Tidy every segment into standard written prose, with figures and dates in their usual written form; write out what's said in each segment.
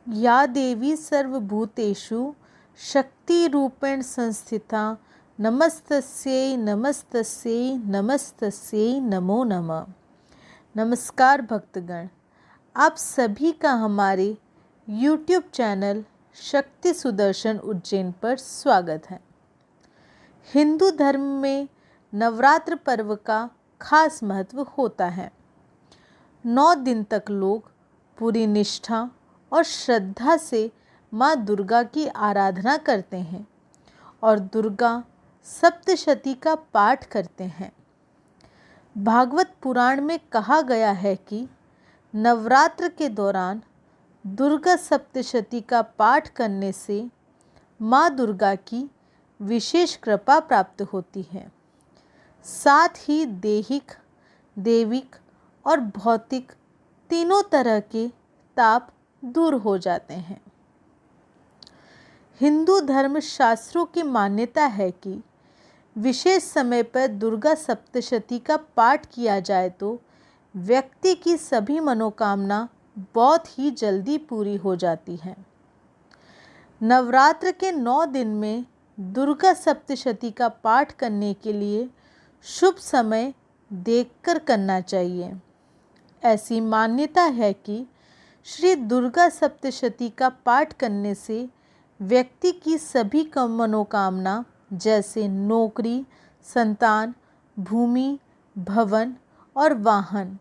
या देवी सर्वभूतेषु शक्तिरूपेण संस्थिता नमस्तस्यै नमस्तस्यै नमस्तस्यै नमो नमः। नमस्कार भक्तगण, आप सभी का हमारे YouTube चैनल शक्ति सुदर्शन उज्जैन पर स्वागत है। हिंदू धर्म में नवरात्र पर्व का खास महत्व होता है। 9 दिन तक लोग पूरी निष्ठा और श्रद्धा से माँ दुर्गा की आराधना करते हैं और दुर्गा सप्तशती का पाठ करते हैं। भागवत पुराण में कहा गया है कि नवरात्र के दौरान दुर्गा सप्तशती का पाठ करने से माँ दुर्गा की विशेष कृपा प्राप्त होती है। साथ ही दैहिक, दैविक और भौतिक तीनों तरह के ताप दूर हो जाते हैं। हिंदू धर्म शास्त्रों की मान्यता है कि विशेष समय पर दुर्गा सप्तशती का पाठ किया जाए तो व्यक्ति की सभी मनोकामना बहुत ही जल्दी पूरी हो जाती हैं। नवरात्र के 9 दिन में दुर्गा सप्तशती का पाठ करने के लिए शुभ समय देखकर करना चाहिए। ऐसी मान्यता है कि श्री दुर्गा सप्तशती का पाठ करने से व्यक्ति की सभी मनोकामना जैसे नौकरी, संतान, भूमि, भवन और वाहन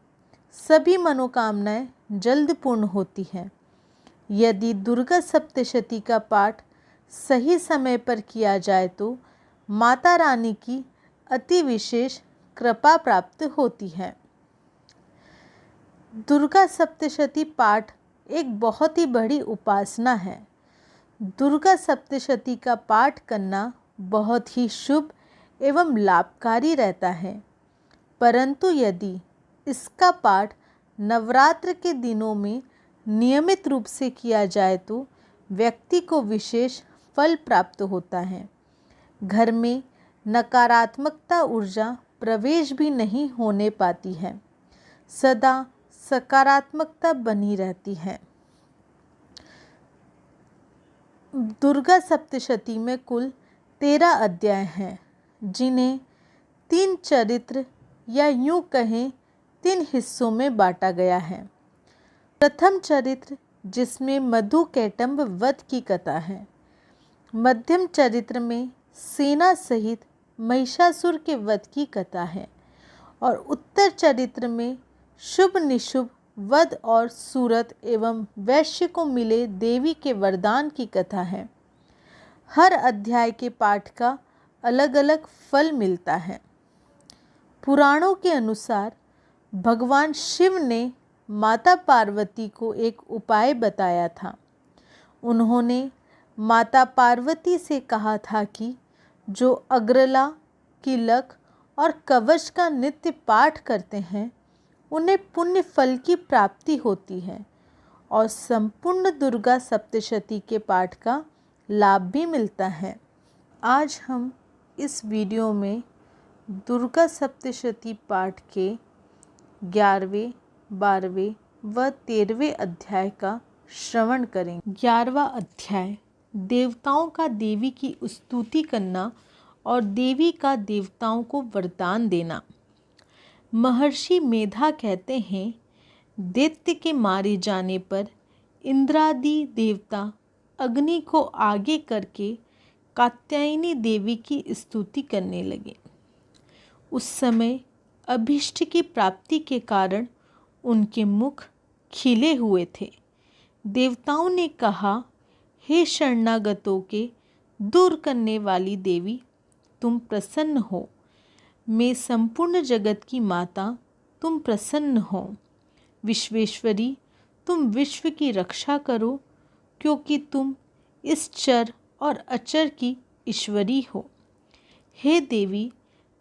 सभी मनोकामनाएं जल्द पूर्ण होती हैं। यदि दुर्गा सप्तशती का पाठ सही समय पर किया जाए तो माता रानी की अति विशेष कृपा प्राप्त होती है। दुर्गा सप्तशती पाठ एक बहुत ही बड़ी उपासना है। दुर्गा सप्तशती का पाठ करना बहुत ही शुभ एवं लाभकारी रहता है, परंतु यदि इसका पाठ नवरात्र के दिनों में नियमित रूप से किया जाए तो व्यक्ति को विशेष फल प्राप्त होता है। घर में नकारात्मकता ऊर्जा प्रवेश भी नहीं होने पाती है, सदा सकारात्मकता बनी रहती है। दुर्गा सप्तशती में कुल 13 अध्याय हैं, जिन्हें 3 चरित्र या यूं कहें 3 हिस्सों में बांटा गया है। प्रथम चरित्र जिसमें मधुकैटभ वध की कथा है। मध्यम चरित्र में सेना सहित महिषासुर के वध की कथा है और उत्तर चरित्र में शुभ निशुभ वध और सूरत एवं वैश्य को मिले देवी के वरदान की कथा है। हर अध्याय के पाठ का अलग अलग फल मिलता है। पुराणों के अनुसार भगवान शिव ने माता पार्वती को एक उपाय बताया था। उन्होंने माता पार्वती से कहा था कि जो अग्रला, किलक और कवच का नित्य पाठ करते हैं उन्हें पुण्य फल की प्राप्ति होती है और संपूर्ण दुर्गा सप्तशती के पाठ का लाभ भी मिलता है। आज हम इस वीडियो में दुर्गा सप्तशती पाठ के 11वें, 12वें व 13वें अध्याय का श्रवण करेंगे। 11वां अध्याय देवताओं का देवी की स्तुति करना और देवी का देवताओं को वरदान देना। महर्षि मेधा कहते हैं, दैत्य के मारे जाने पर इंद्रादि देवता अग्नि को आगे करके कात्यायनी देवी की स्तुति करने लगे। उस समय अभीष्ट की प्राप्ति के कारण उनके मुख खिले हुए थे। देवताओं ने कहा, हे शरणागतों के दूर करने वाली देवी, तुम प्रसन्न हो। मैं संपूर्ण जगत की माता, तुम प्रसन्न हो। विश्वेश्वरी, तुम विश्व की रक्षा करो, क्योंकि तुम इस चर और अचर की ईश्वरी हो। हे देवी,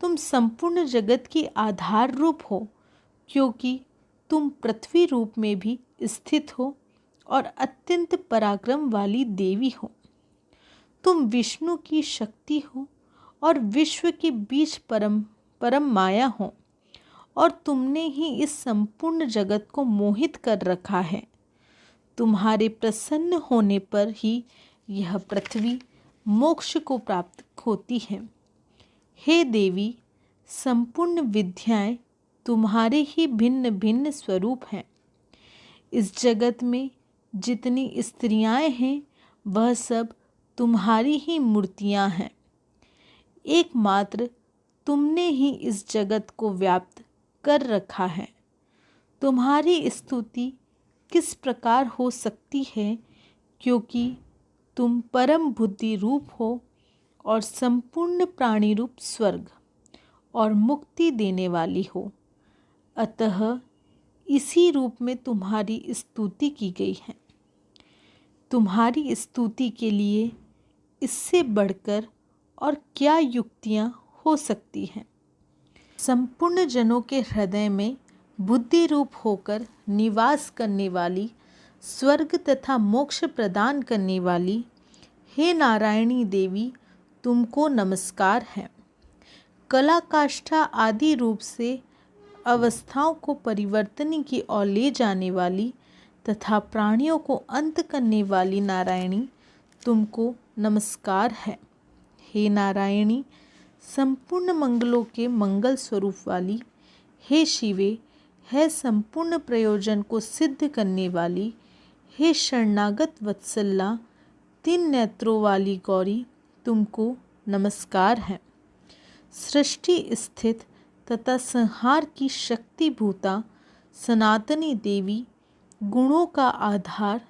तुम संपूर्ण जगत की आधार रूप हो, क्योंकि तुम पृथ्वी रूप में भी स्थित हो और अत्यंत पराक्रम वाली देवी हो। तुम विष्णु की शक्ति हो और विश्व के बीच परम माया हो और तुमने ही इस संपूर्ण जगत को मोहित कर रखा है। तुम्हारे प्रसन्न होने पर ही यह पृथ्वी मोक्ष को प्राप्त होती है। हे देवी, संपूर्ण विद्याएं तुम्हारे ही भिन्न भिन्न स्वरूप हैं। इस जगत में जितनी स्त्रियां हैं वह सब तुम्हारी ही मूर्तियां हैं। एकमात्र तुमने ही इस जगत को व्याप्त कर रखा है। तुम्हारी स्तुति किस प्रकार हो सकती है, क्योंकि तुम परम बुद्धि रूप हो और संपूर्ण प्राणी रूप स्वर्ग और मुक्ति देने वाली हो। अतः इसी रूप में तुम्हारी स्तुति की गई है। तुम्हारी स्तुति के लिए इससे बढ़कर और क्या युक्तियाँ हो सकती हैं। संपूर्ण जनों के हृदय में बुद्धि रूप होकर निवास करने वाली, स्वर्ग तथा मोक्ष प्रदान करने वाली, हे नारायणी देवी, तुमको नमस्कार है। कला काष्ठा आदि रूप से अवस्थाओं को परिवर्तन की ओर ले जाने वाली तथा प्राणियों को अंत करने वाली नारायणी, तुमको नमस्कार है। हे नारायणी, संपूर्ण मंगलों के मंगल स्वरूप वाली, हे शिवे, है संपूर्ण प्रयोजन को सिद्ध करने वाली, हे शरणागत वत्सला, 3 नेत्रों वाली गौरी, तुमको नमस्कार है। सृष्टि स्थित तथा संहार की शक्ति भूता सनातनी देवी, गुणों का आधार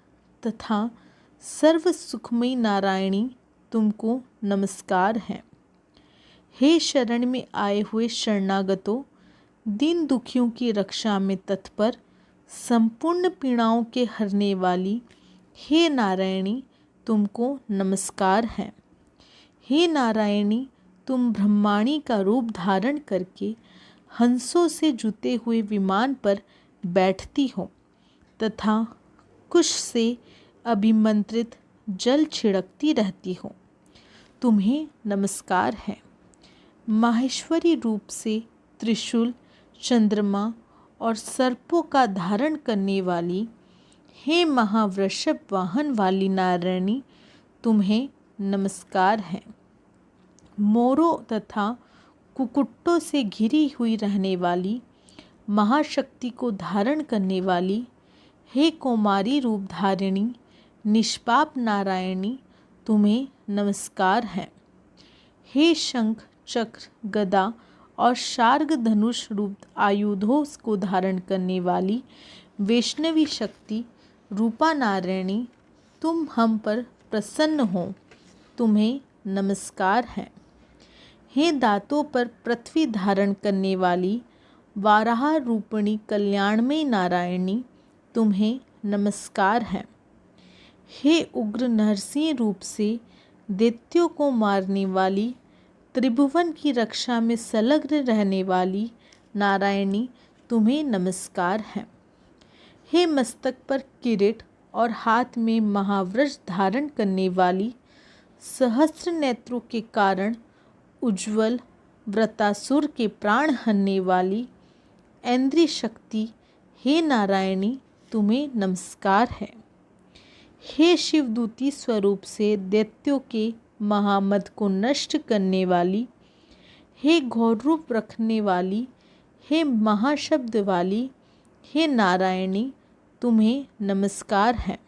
तथा सर्व सुखमयी नारायणी, तुमको नमस्कार है। हे शरण में आए हुए शरणागतों, दीन दुखियों की रक्षा में तत्पर, संपूर्ण पीड़ाओं के हरने वाली, हे नारायणी, तुमको नमस्कार है। हे नारायणी, तुम ब्रह्माणी का रूप धारण करके हंसों से जुते हुए विमान पर बैठती हो तथा कुश से अभिमंत्रित जल छिड़कती रहती हो। तुम्हें नमस्कार है। माहेश्वरी रूप से त्रिशूल, चंद्रमा और सर्पों का धारण करने वाली, हे महावृषभ वाहन वाली नारायणी, तुम्हें नमस्कार है। मोरों तथा कुकुट्टों से घिरी हुई रहने वाली, महाशक्ति को धारण करने वाली, हे कौमारी रूप धारिणी निष्पाप नारायणी, तुम्हें नमस्कार है। हे शंख, चक्र, गदा और शार्ग धनुष रूप आयुधों को धारण करने वाली, वैष्णवी शक्ति रूपा नारायणी, तुम हम पर प्रसन्न हो, तुम्हें नमस्कार है। हे दांतों पर पृथ्वी धारण करने वाली, वाराह रूपिणी कल्याणमयी नारायणी, तुम्हें नमस्कार है। हे उग्र नरसिंह रूप से दैत्यों को मारने वाली, त्रिभुवन की रक्षा में संलग्न रहने वाली नारायणी, तुम्हें नमस्कार है। हे मस्तक पर किरीट और हाथ में महावृष धारण करने वाली, सहस्त्र नेत्रों के कारण उज्ज्वल व्रतासुर के प्राण हरने वाली ऐन्द्री शक्ति, हे नारायणी, तुम्हें नमस्कार है। हे शिवदूती स्वरूप से दैत्यों के महामद को नष्ट करने वाली, हे घोर रूप रखने वाली, हे महाशब्द वाली, हे नारायणी, तुम्हें नमस्कार है।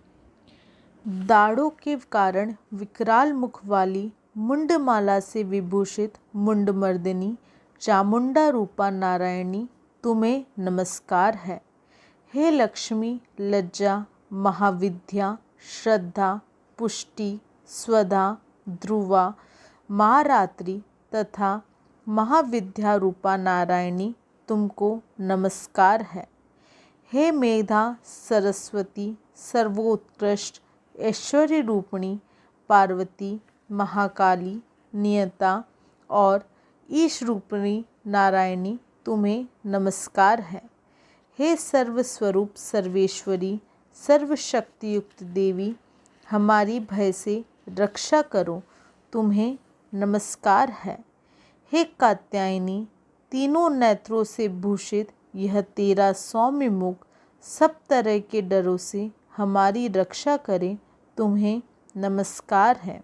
दाढ़ों के कारण विकराल मुख वाली, मुंडमाला से विभूषित मुंडमर्दिनी चामुंडा रूपा नारायणी, तुम्हें नमस्कार है। हे लक्ष्मी, लज्जा, महाविद्या, श्रद्धा, पुष्टि, स्वधा, ध्रुवा, महारात्रि तथा महाविद्या रूपा नारायणी, तुमको नमस्कार है। हे मेधा, सरस्वती, सर्वोत्कृष्ट ऐश्वर्य रूपिणी पार्वती, महाकाली, नियता और ईश रूपिणी नारायणी, तुम्हें नमस्कार है। हे सर्वस्वरूप सर्वेश्वरी, सर्वशक्तियुक्त देवी, हमारी भय से रक्षा करो, तुम्हें नमस्कार है। हे कात्यायनी, तीनों नेत्रों से भूषित यह तेरा सौम्य मुख सब तरह के डरों से हमारी रक्षा करें, तुम्हें नमस्कार है।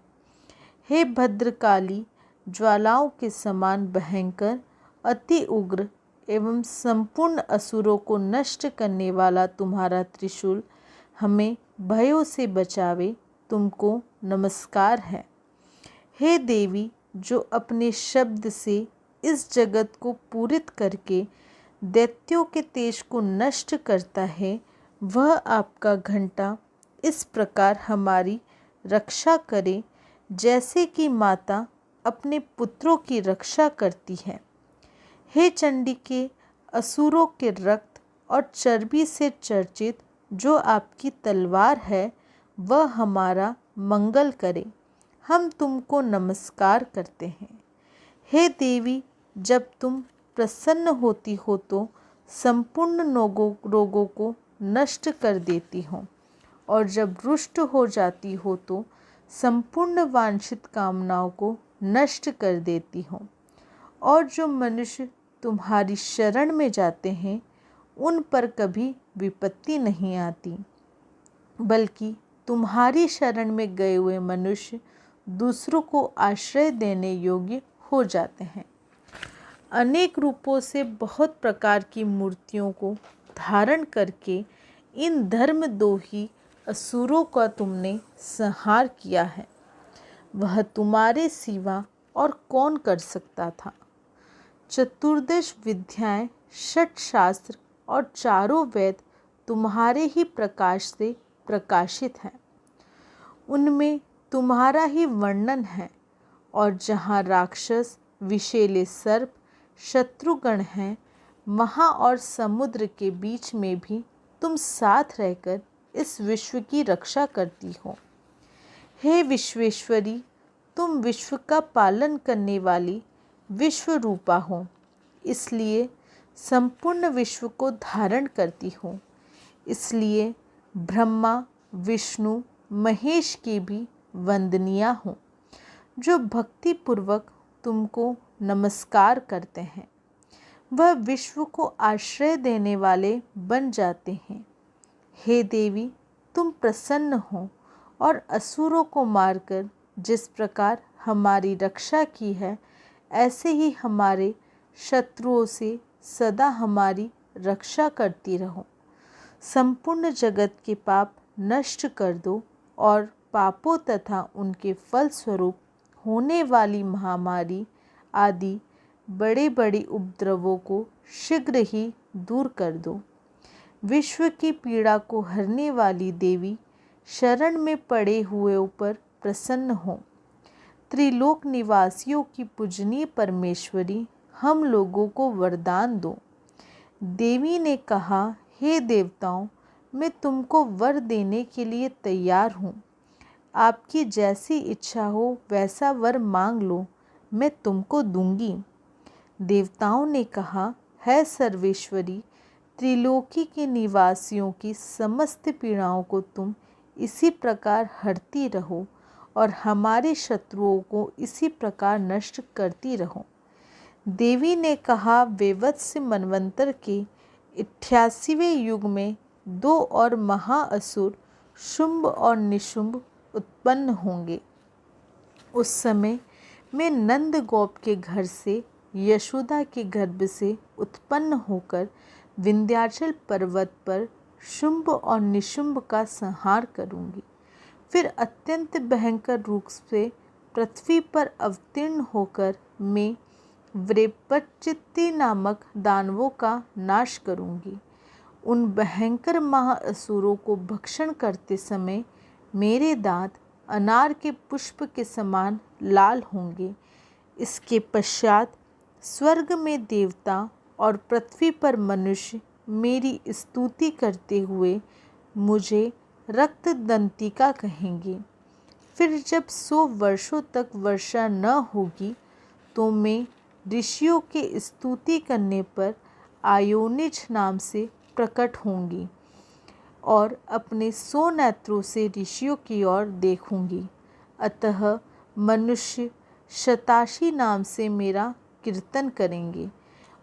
हे भद्रकाली, ज्वालाओं के समान भयंकर, अति उग्र एवं संपूर्ण असुरों को नष्ट करने वाला तुम्हारा त्रिशूल हमें भयों से बचावे, तुमको नमस्कार है। हे देवी, जो अपने शब्द से इस जगत को पूरित करके दैत्यों के तेज को नष्ट करता है, वह आपका घंटा इस प्रकार हमारी रक्षा करे जैसे कि माता अपने पुत्रों की रक्षा करती है। हे चंडिके, असुरों के रक्त और चर्बी से चर्चित जो आपकी तलवार है, वह हमारा मंगल करे, हम तुमको नमस्कार करते हैं। हे देवी, जब तुम प्रसन्न होती हो तो संपूर्ण रोगों को नष्ट कर देती हो, और जब रुष्ट हो जाती हो तो संपूर्ण वांछित कामनाओं को नष्ट कर देती हो। और जो मनुष्य तुम्हारी शरण में जाते हैं, उन पर कभी विपत्ति नहीं आती, बल्कि तुम्हारी शरण में गए हुए मनुष्य दूसरों को आश्रय देने योग्य हो जाते हैं। अनेक रूपों से बहुत प्रकार की मूर्तियों को धारण करके इन धर्मद्रोही असुरों का तुमने संहार किया है। वह तुम्हारे सिवा और कौन कर सकता था। चतुर्दश विद्याएं, षट शास्त्र और चारों वेद तुम्हारे ही प्रकाश से प्रकाशित हैं। उनमें तुम्हारा ही वर्णन है, और जहाँ राक्षस, विषैले सर्प, शत्रुगण हैं, वहाँ और समुद्र के बीच में भी तुम साथ रहकर इस विश्व की रक्षा करती हो। हे विश्वेश्वरी, तुम विश्व का पालन करने वाली विश्व रूपा हो, इसलिए संपूर्ण विश्व को धारण करती हो। इसलिए ब्रह्मा, विष्णु, महेश की भी वंदनीय हो, जो भक्तिपूर्वक तुमको नमस्कार करते हैं। वह विश्व को आश्रय देने वाले बन जाते हैं। हे देवी, तुम प्रसन्न हो और असुरों को मारकर जिस प्रकार हमारी रक्षा की है, ऐसे ही हमारे शत्रुओं से सदा हमारी रक्षा करती रहो। संपूर्ण जगत के पाप नष्ट कर दो और पापों तथा उनके फलस्वरूप होने वाली महामारी आदि बड़े बड़े उपद्रवों को शीघ्र ही दूर कर दो। विश्व की पीड़ा को हरने वाली देवी, शरण में पड़े हुए पर प्रसन्न हो। त्रिलोक निवासियों की पूजनीय परमेश्वरी, हम लोगों को वरदान दो। देवी ने कहा, हे देवताओं, मैं तुमको वर देने के लिए तैयार हूँ। आपकी जैसी इच्छा हो वैसा वर मांग लो, मैं तुमको दूंगी। देवताओं ने कहा, है सर्वेश्वरी, त्रिलोकी के निवासियों की समस्त पीड़ाओं को तुम इसी प्रकार हरती रहो और हमारे शत्रुओं को इसी प्रकार नष्ट करती रहो। देवी ने कहा, वैवत्स्य मनवंतर के 88वें युग में 2 और महाअसुर शुंभ और निशुंभ उत्पन्न होंगे। उस समय मैं नंद गोप के घर से, यशोदा के गर्भ से उत्पन्न होकर विंध्याचल पर्वत पर शुंभ और निशुंभ का संहार करूंगी। फिर अत्यंत भयंकर रूप से पृथ्वी पर अवतीर्ण होकर मैं वृपचित्ति नामक दानवों का नाश करूंगी। उन भयंकर महाअसुरों को भक्षण करते समय मेरे दांत अनार के पुष्प के समान लाल होंगे। इसके पश्चात स्वर्ग में देवता और पृथ्वी पर मनुष्य मेरी स्तुति करते हुए मुझे रक्त दंतिका कहेंगे। फिर जब 100 वर्षों तक वर्षा न होगी तो मैं ऋषियों के स्तुति करने पर आयोनिज नाम से प्रकट होंगी और अपने 100 नेत्रों से ऋषियों की ओर देखूंगी। अतः मनुष्य शताशी नाम से मेरा कीर्तन करेंगे।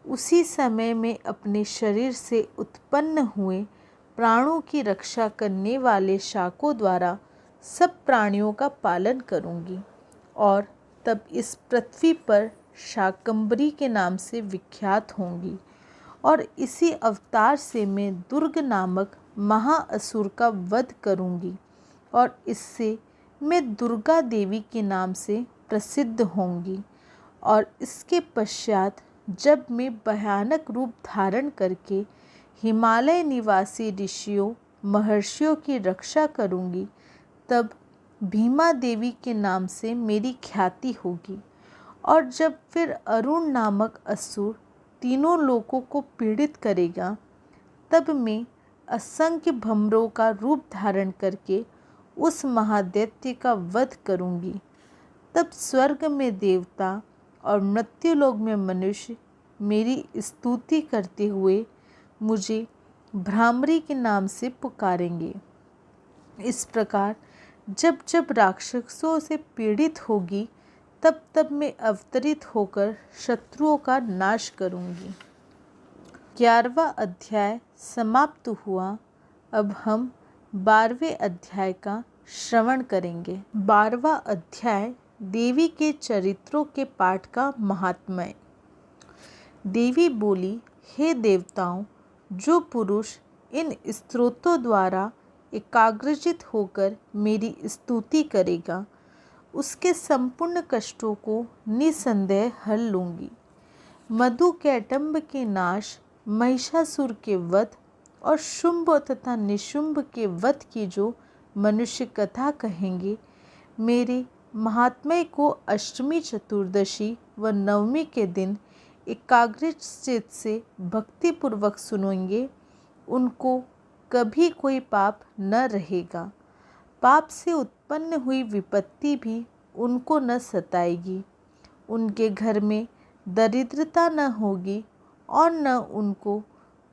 उसी समय में अपने शरीर से उत्पन्न हुए प्राणों की रक्षा करने वाले शाकों द्वारा सब प्राणियों का पालन करूंगी और तब इस पृथ्वी पर शाकंभरी के नाम से विख्यात होंगी और इसी अवतार से मैं दुर्ग नामक महाअसुर का वध करूंगी और इससे मैं दुर्गा देवी के नाम से प्रसिद्ध होंगी और इसके पश्चात जब मैं भयानक रूप धारण करके हिमालय निवासी ऋषियों महर्षियों की रक्षा करूंगी तब भीमा देवी के नाम से मेरी ख्याति होगी और जब फिर अरुण नामक असुर तीनों लोकों को पीड़ित करेगा तब मैं असंख्य भंवरों का रूप धारण करके उस महादैत्य का वध करूंगी। तब स्वर्ग में देवता और मृत्युलोक में मनुष्य मेरी स्तुति करते हुए मुझे भ्रामरी के नाम से पुकारेंगे। इस प्रकार जब जब राक्षसों से पीड़ित होगी तब तब मैं अवतरित होकर शत्रुओं का नाश करूंगी। 11वां अध्याय समाप्त हुआ। अब हम 12वें अध्याय का श्रवण करेंगे। 12वां अध्याय देवी के चरित्रों के पाठ का महात्म्य। देवी बोली, हे देवताओं, जो पुरुष इन स्तोत्रों द्वारा एकाग्रचित होकर मेरी स्तुति करेगा उसके संपूर्ण कष्टों को निसंदेह हर लूँगी। मधु कैटंब के नाश, महिषासुर के वध और शुंभ तथा निशुंभ के वध की जो मनुष्य कथा कहेंगे, मेरे महात्म्य को अष्टमी, चतुर्दशी व नवमी के दिन एकाग्रचित से भक्तिपूर्वक सुनेंगे, उनको कभी कोई पाप न रहेगा। पाप से उत्पन्न हुई विपत्ति भी उनको न सताएगी। उनके घर में दरिद्रता न होगी और न उनको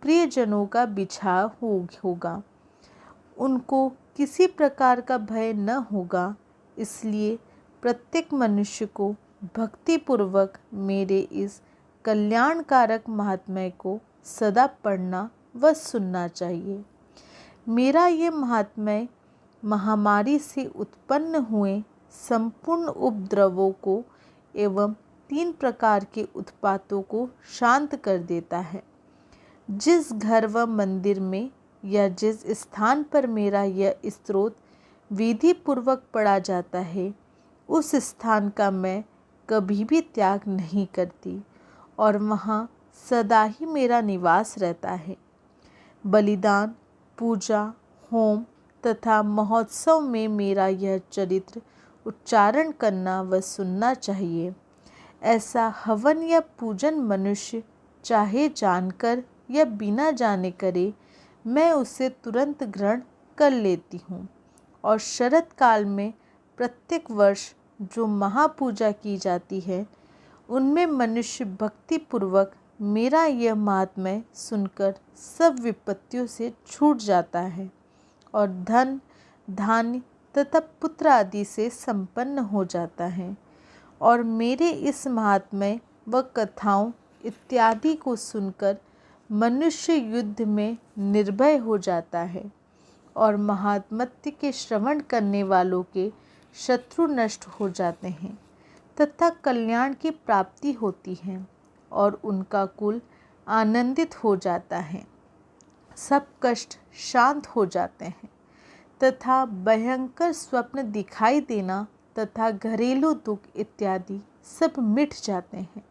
प्रियजनों का बिछाव होगा। उनको किसी प्रकार का भय न होगा। इसलिए प्रत्येक मनुष्य को भक्तिपूर्वक मेरे इस कल्याणकारक महात्म्य को सदा पढ़ना व सुनना चाहिए। मेरा ये महात्म्य महामारी से उत्पन्न हुए संपूर्ण उपद्रवों को एवं 3 प्रकार के उत्पातों को शांत कर देता है। जिस घर व मंदिर में या जिस स्थान पर मेरा यह स्तोत्र विधि पूर्वक पढ़ा जाता है, उस स्थान का मैं कभी भी त्याग नहीं करती और वहाँ सदा ही मेरा निवास रहता है। बलिदान, पूजा, होम तथा महोत्सव में मेरा यह चरित्र उच्चारण करना व सुनना चाहिए। ऐसा हवन या पूजन मनुष्य चाहे जानकर या बिना जाने करे, मैं उसे तुरंत ग्रहण कर लेती हूँ। और शरत काल में प्रत्येक वर्ष जो महापूजा की जाती है, उनमें मनुष्य भक्तिपूर्वक मेरा यह महात्म्य सुनकर सब विपत्तियों से छूट जाता है और धन, धान्य तथा पुत्र आदि से संपन्न हो जाता है। और मेरे इस महात्म्य व कथाओं इत्यादि को सुनकर मनुष्य युद्ध में निर्भय हो जाता है और महात्म्य के श्रवण करने वालों के शत्रु नष्ट हो जाते हैं तथा कल्याण की प्राप्ति होती है और उनका कुल आनंदित हो जाता है। सब कष्ट शांत हो जाते हैं तथा भयंकर स्वप्न दिखाई देना तथा घरेलू दुख इत्यादि सब मिट जाते हैं।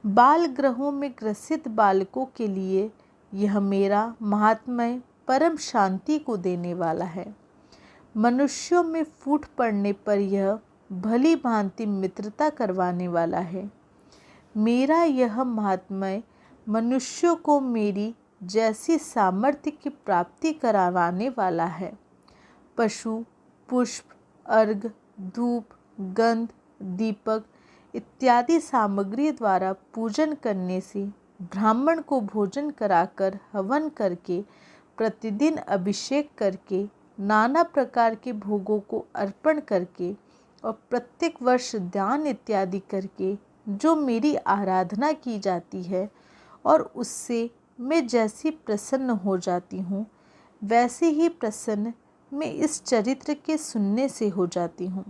बाल ग्रहों में ग्रसित बालकों के लिए यह मेरा महात्म्य परम शांति को देने वाला है। मनुष्यों में फूट पड़ने पर यह भली भांति मित्रता करवाने वाला है। मेरा यह महात्म्य मनुष्यों को मेरी जैसी सामर्थ्य की प्राप्ति करवाने वाला है। पशु, पुष्प, अर्घ, धूप, गंध, दीपक इत्यादि सामग्री द्वारा पूजन करने से, ब्राह्मण को भोजन कराकर, हवन करके, प्रतिदिन अभिषेक करके, नाना प्रकार के भोगों को अर्पण करके और प्रत्येक वर्ष दान इत्यादि करके जो मेरी आराधना की जाती है और उससे मैं जैसी प्रसन्न हो जाती हूँ, वैसे ही प्रसन्न मैं इस चरित्र के सुनने से हो जाती हूँ।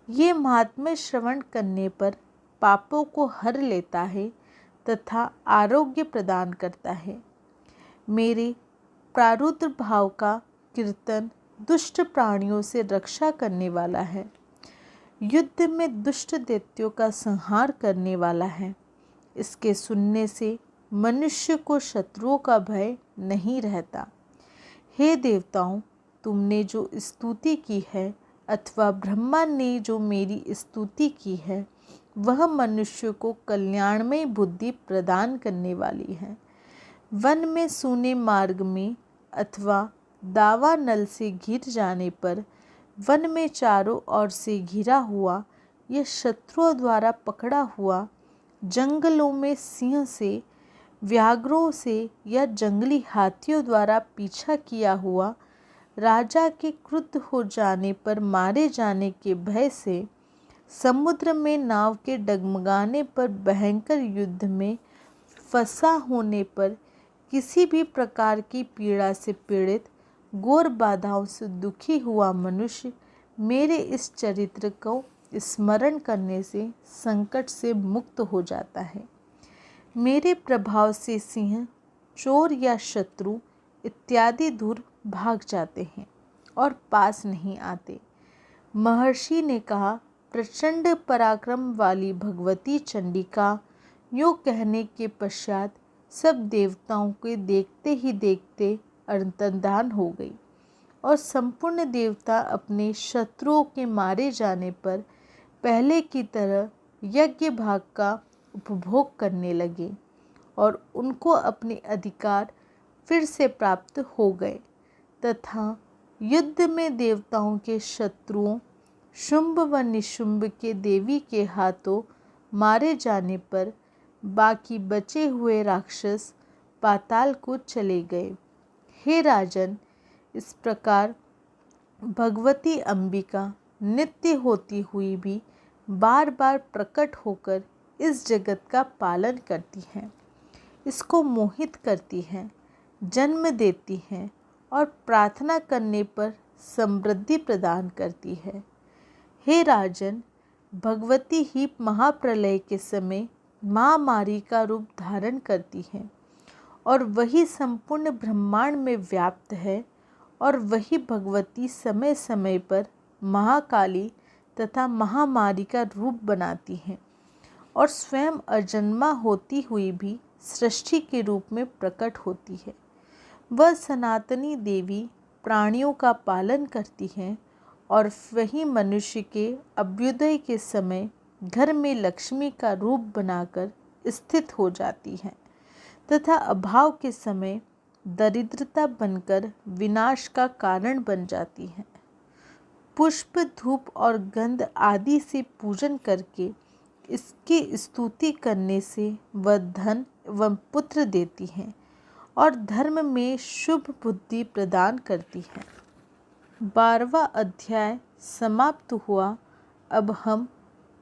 ये महात्म्य श्रवण करने पर पापों को हर लेता है तथा आरोग्य प्रदान करता है। मेरे प्रारुद्ध भाव का कीर्तन दुष्ट प्राणियों से रक्षा करने वाला है, युद्ध में दुष्ट दैत्यों का संहार करने वाला है। इसके सुनने से मनुष्य को शत्रुओं का भय नहीं रहता। हे देवताओं, तुमने जो स्तुति की है अथवा ब्रह्मा ने जो मेरी स्तुति की है, वह मनुष्य को कल्याणमय बुद्धि प्रदान करने वाली है। वन में सूने मार्ग में अथवा दावा नल से घिर जाने पर वन में चारों ओर से घिरा हुआ, यह शत्रुओं द्वारा पकड़ा हुआ, जंगलों में सिंह से, व्याघ्रों से या जंगली हाथियों द्वारा पीछा किया हुआ, राजा के क्रुद्ध हो जाने पर मारे जाने के भय से, समुद्र में नाव के डगमगाने पर, भयंकर युद्ध में फंसा होने पर, किसी भी प्रकार की पीड़ा से पीड़ित, घोर बाधाओं से दुखी हुआ मनुष्य मेरे इस चरित्र को स्मरण करने से संकट से मुक्त हो जाता है। मेरे प्रभाव से सिंह, चोर या शत्रु इत्यादि दूर भाग जाते हैं और पास नहीं आते। महर्षि ने कहा, प्रचंड पराक्रम वाली भगवती चंडिका यूँ कहने के पश्चात सब देवताओं के देखते ही देखते अंतर्धान हो गई और संपूर्ण देवता अपने शत्रुओं के मारे जाने पर पहले की तरह यज्ञ भाग का उपभोग करने लगे और उनको अपने अधिकार फिर से प्राप्त हो गए तथा युद्ध में देवताओं के शत्रुओं शुंभ व निशुंभ के देवी के हाथों मारे जाने पर बाकी बचे हुए राक्षस पाताल को चले गए। हे राजन, इस प्रकार भगवती अंबिका नित्य होती हुई भी बार बार प्रकट होकर इस जगत का पालन करती हैं, इसको मोहित करती हैं, जन्म देती हैं और प्रार्थना करने पर समृद्धि प्रदान करती है। हे राजन, भगवती ही महाप्रलय के समय महामारी का रूप धारण करती हैं और वही संपूर्ण ब्रह्मांड में व्याप्त है और वही भगवती समय समय पर महाकाली तथा महामारी का रूप बनाती हैं और स्वयं अजन्मा होती हुई भी सृष्टि के रूप में प्रकट होती है। वह सनातनी देवी प्राणियों का पालन करती हैं और वही मनुष्य के अभ्युदय के समय घर में लक्ष्मी का रूप बनाकर स्थित हो जाती हैं तथा अभाव के समय दरिद्रता बनकर विनाश का कारण बन जाती हैं। पुष्प, धूप और गंध आदि से पूजन करके इसकी स्तुति करने से वह धन एवं पुत्र देती हैं और धर्म में शुभ बुद्धि प्रदान करती हैं। 12वां अध्याय समाप्त हुआ। अब हम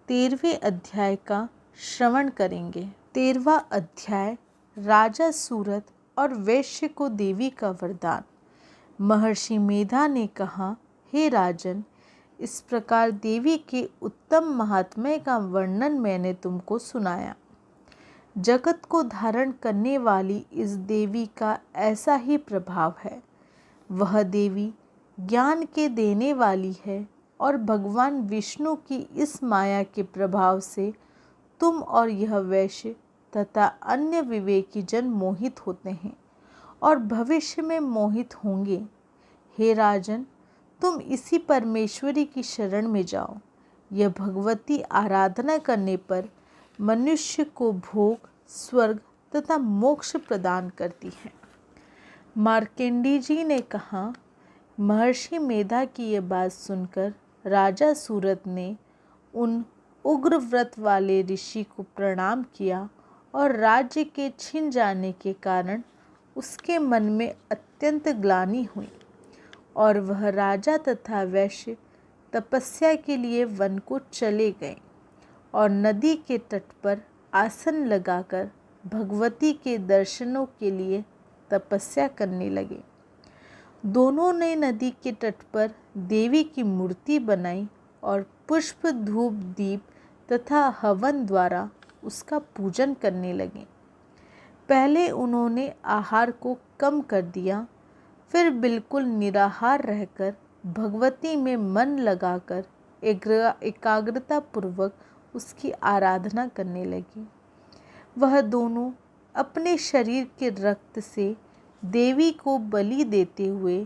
13वें अध्याय का श्रवण करेंगे। 13वां अध्याय राजा सूरत और वैश्य को देवी का वरदान। महर्षि मेधा ने कहा, हे राजन, इस प्रकार देवी के उत्तम महात्म्य का वर्णन मैंने तुमको सुनाया। जगत को धारण करने वाली इस देवी का ऐसा ही प्रभाव है। वह देवी ज्ञान के देने वाली है और भगवान विष्णु की इस माया के प्रभाव से तुम और यह वैश्य तथा अन्य विवेकी जन मोहित होते हैं और भविष्य में मोहित होंगे। हे राजन, तुम इसी परमेश्वरी की शरण में जाओ। यह भगवती आराधना करने पर मनुष्य को भोग, स्वर्ग तथा मोक्ष प्रदान करती है। मार्कंडेय जी ने कहा, महर्षि मेधा की यह बात सुनकर राजा सूरत ने उन उग्र व्रत वाले ऋषि को प्रणाम किया और राज्य के छिन जाने के कारण उसके मन में अत्यंत ग्लानि हुई और वह राजा तथा वैश्य तपस्या के लिए वन को चले गए और नदी के तट पर आसन लगाकर भगवती के दर्शनों के लिए तपस्या करने लगे। दोनों ने नदी के तट पर देवी की मूर्ति बनाई और पुष्प, धूप, दीप तथा हवन द्वारा उसका पूजन करने लगे। पहले उन्होंने आहार को कम कर दिया, फिर बिल्कुल निराहार रहकर भगवती में मन लगाकर एकाग्रता पूर्वक उसकी आराधना करने लगी। वह दोनों अपने शरीर के रक्त से देवी को बलि देते हुए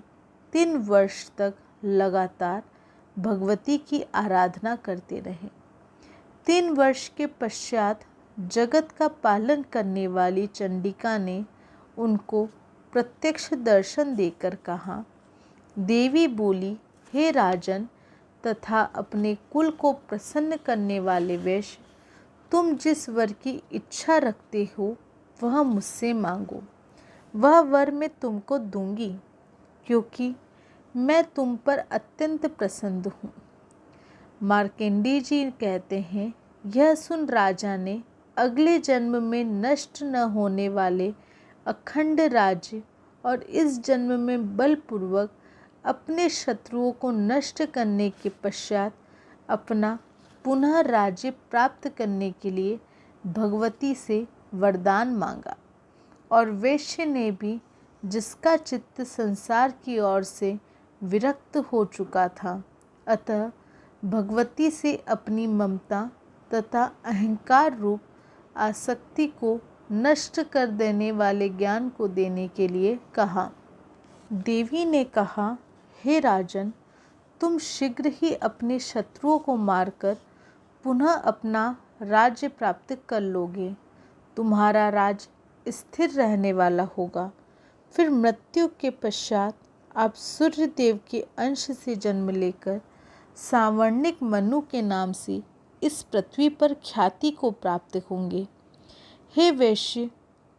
3 वर्ष तक लगातार भगवती की आराधना करते रहे। 3 वर्ष के पश्चात जगत का पालन करने वाली चंडिका ने उनको प्रत्यक्ष दर्शन देकर कहा। देवी बोली, हे राजन तथा अपने कुल को प्रसन्न करने वाले वैश्य, तुम जिस वर की इच्छा रखते हो वह मुझसे मांगो, वह वर मैं तुमको दूंगी, क्योंकि मैं तुम पर अत्यंत प्रसन्न हूँ। मार्कंडेय जी कहते हैं, यह सुन राजा ने अगले जन्म में नष्ट न होने वाले अखंड राज्य और इस जन्म में बलपूर्वक अपने शत्रुओं को नष्ट करने के पश्चात अपना पुनः राज्य प्राप्त करने के लिए भगवती से वरदान मांगा। और वैश्य ने भी, जिसका चित्त संसार की ओर से विरक्त हो चुका था, अतः भगवती से अपनी ममता तथा अहंकार रूप आसक्ति को नष्ट कर देने वाले ज्ञान को देने के लिए कहा। देवी ने कहा, हे राजन, तुम शीघ्र ही अपने शत्रुओं को मारकर पुनः अपना राज्य प्राप्त कर लोगे। तुम्हारा राज्य स्थिर रहने वाला होगा। फिर मृत्यु के पश्चात आप सूर्य देव के अंश से जन्म लेकर सावर्णिक मनु के नाम से इस पृथ्वी पर ख्याति को प्राप्त होंगे। हे वैश्य,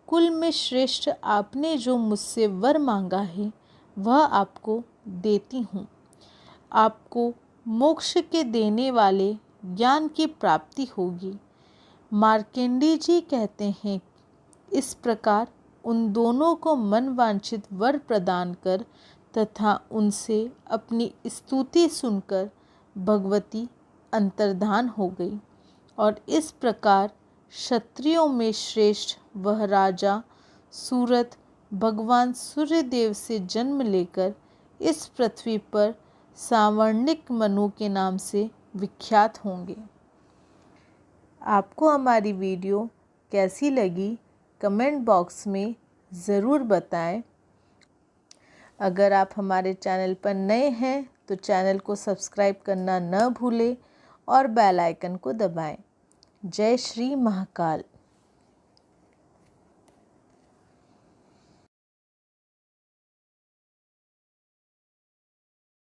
कुल में श्रेष्ठ, आपने जो मुझसे वर मांगा है वह आपको देती हूँ। आपको मोक्ष के देने वाले ज्ञान की प्राप्ति होगी। मार्कंडेय जी कहते हैं, इस प्रकार उन दोनों को मनवांछित वर प्रदान कर तथा उनसे अपनी स्तुति सुनकर भगवती अंतर्धान हो गई। और इस प्रकार क्षत्रियों में श्रेष्ठ वह राजा सूरत भगवान सूर्यदेव से जन्म लेकर इस पृथ्वी पर सावर्णिक मनु के नाम से विख्यात होंगे। आपको हमारी वीडियो कैसी लगी कमेंट बॉक्स में ज़रूर बताएं। अगर आप हमारे चैनल पर नए हैं तो चैनल को सब्सक्राइब करना न भूलें और बेल आइकन को दबाएं। जय श्री महाकाल।